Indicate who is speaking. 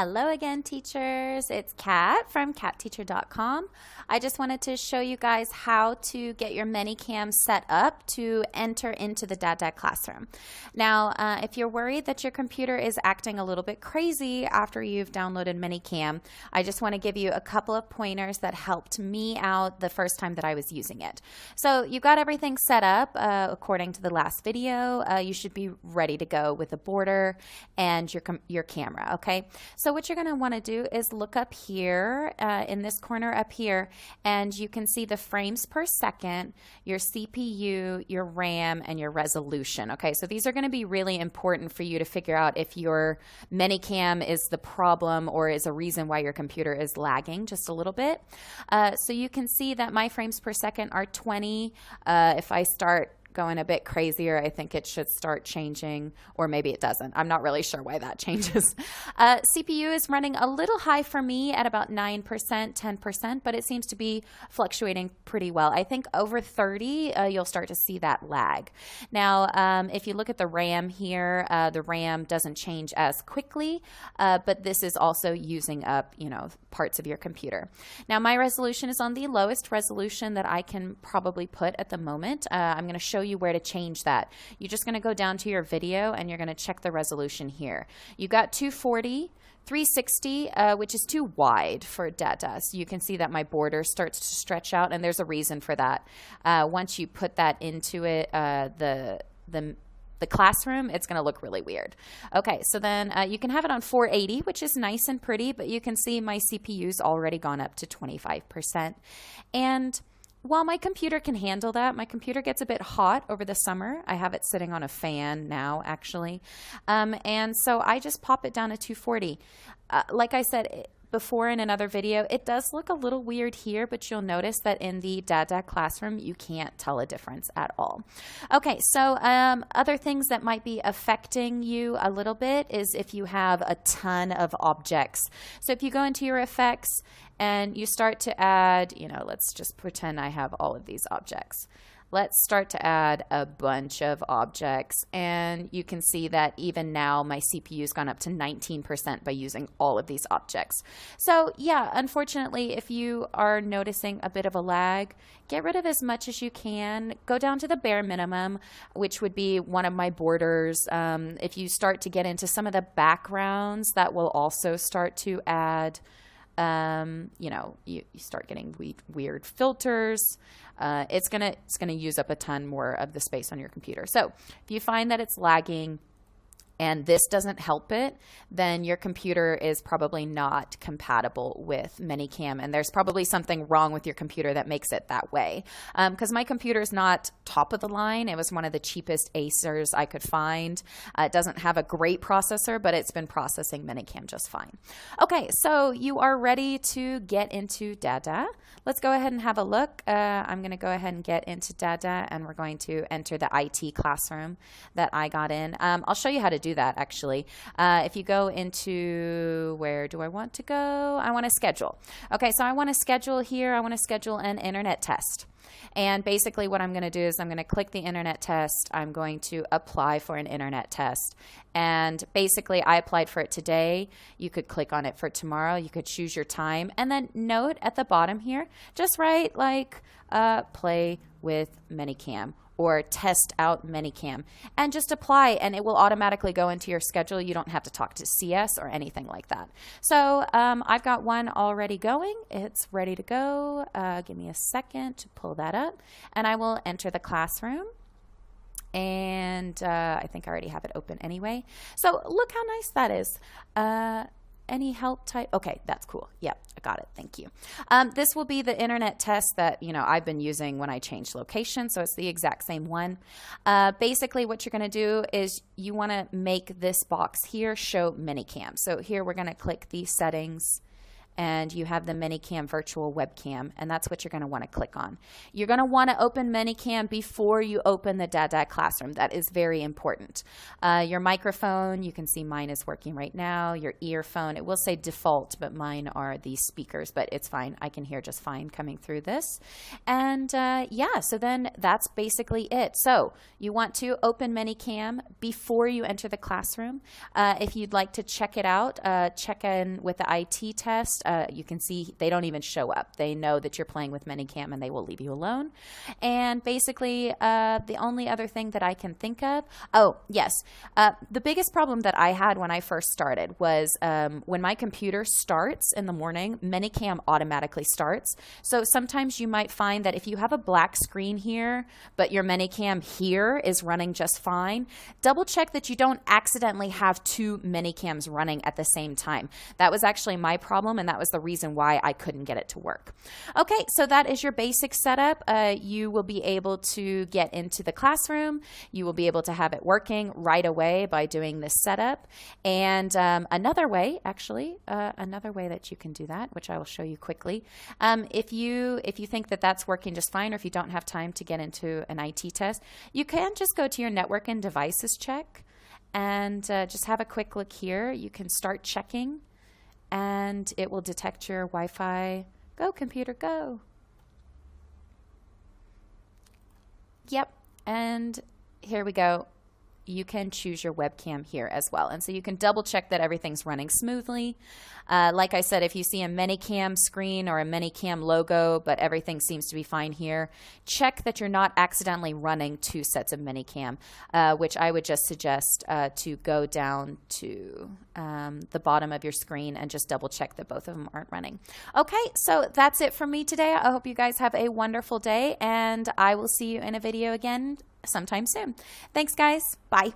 Speaker 1: Hello again, teachers. It's Kat from catteacher.com. I just wanted to show you guys how to get your ManyCam set up to enter into the Dada classroom. Now, if you're worried that your computer is acting a little bit crazy after you've downloaded ManyCam, I just want to give you a couple of pointers that helped me out the first time that I was using it. So you got everything set up according to the last video. You should be ready to go with a border and your camera, okay? So what you're going to want to do is look up here in this corner up here, and you can see the frames per second, your CPU, your RAM, and your resolution. Okay, so these are going to be really important for you to figure out if your ManyCam is the problem or is a reason why your computer is lagging just a little bit. So you can see that my frames per second are 20. If I start going a bit crazier, I think it should start changing, or maybe it doesn't. I'm not really sure why that changes. CPU is running a little high for me at about 9%, 10%, but it seems to be fluctuating pretty well. I think over 30, you'll start to see that lag. Now, if you look at the RAM here, the RAM doesn't change as quickly, but this is also using up, parts of your computer. Now, my resolution is on the lowest resolution that I can probably put at the moment. I'm going to show you where to change that. You're just going to go down to your video and you're going to check the resolution here. You got 240, 360, which is too wide for Dada. So you can see that my border starts to stretch out, and there's a reason for that. Once you put that into it, the classroom, it's going to look really weird. Okay, so then you can have it on 480, which is nice and pretty, but you can see my CPU's already gone up to 25%. And while my computer can handle that, my computer gets a bit hot over the summer. I have it sitting on a fan now, actually. And so I just pop it down to 240. Like I said before in another video, it does look a little weird here, but you'll notice that in the Dada classroom, you can't tell a difference at all. Okay, so other things that might be affecting you a little bit is if you have a ton of objects. So if you go into your effects and you start to add, let's just pretend I have all of these objects. Let's start to add a bunch of objects, and you can see that even now my CPU's gone up to 19% by using all of these objects. So yeah, unfortunately, if you are noticing a bit of a lag, get rid of as much as you can. Go down to the bare minimum, which would be one of my borders. If you start to get into some of the backgrounds, that will also start to add you start getting weird filters. It's gonna use up a ton more of the space on your computer. So if you find that it's lagging and this doesn't help it, then your computer is probably not compatible with ManyCam, and there's probably something wrong with your computer that makes it that way. Because my computer is not top of the line. It was one of the cheapest Acers I could find. It doesn't have a great processor, but it's been processing ManyCam just fine. Okay, so you are ready to get into Dada. Let's go ahead and have a look. I'm going to go ahead and get into Dada, and we're going to enter the IT classroom that I got in. I'll show you how to do that actually. If you go into, where do I want to go? I want to schedule. Okay, so I want to schedule here. I want to schedule an internet test. And basically what I'm going to do is I'm going to click the internet test. I'm going to apply for an internet test. And basically I applied for it today. You could click on it for tomorrow. You could choose your time. And then note at the bottom here, just write like play with ManyCam or test out ManyCam, and just apply, and it will automatically go into your schedule. You don't have to talk to CS or anything like that. So I've got one already going. It's ready to go. Give me a second to pull that up, and I will enter the classroom. And I think I already have it open anyway. So look how nice that is. Any help type? Okay, that's cool. Yep, I got it. Thank you. This will be the internet test that I've been using when I changed location, so it's the exact same one. Basically, what you're going to do is you want to make this box here show ManyCam. So here we're going to click the settings, and you have the ManyCam virtual webcam, and that's what you're going to want to click on. You're going to want to open ManyCam before you open the Dada classroom. That is very important. Your microphone, you can see mine is working right now. Your earphone, it will say default, but mine are the speakers, but it's fine. I can hear just fine coming through this. And yeah, so then that's basically it. So you want to open ManyCam before you enter the classroom. If you'd like to check it out, check in with the IT test. You can see they don't even show up. They know that you're playing with ManyCam and they will leave you alone. And basically, the only other thing that I can think of, oh, yes, the biggest problem that I had when I first started was when my computer starts in the morning, ManyCam automatically starts. So sometimes you might find that if you have a black screen here, but your ManyCam here is running just fine, double check that you don't accidentally have two ManyCams running at the same time. That was actually my problem, and that was the reason why I couldn't get it to work. Okay, so that is your basic setup. You will be able to get into the classroom. You will be able to have it working right away by doing this setup. And another way, actually, another way that you can do that, which I will show you quickly, if you think that that's working just fine, or if you don't have time to get into an IT test, you can just go to your network and devices check and just have a quick look here. You can start checking and it will detect your Wi-Fi. Go, computer, go. Yep, and here we go. You can choose your webcam here as well. And so you can double check that everything's running smoothly. Like I said, if you see a ManyCam screen or a ManyCam logo, but everything seems to be fine here, check that you're not accidentally running two sets of ManyCam, which I would just suggest to go down to the bottom of your screen and just double check that both of them aren't running. Okay, so that's it from me today. I hope you guys have a wonderful day, and I will see you in a video again sometime soon. Thanks, guys. Bye.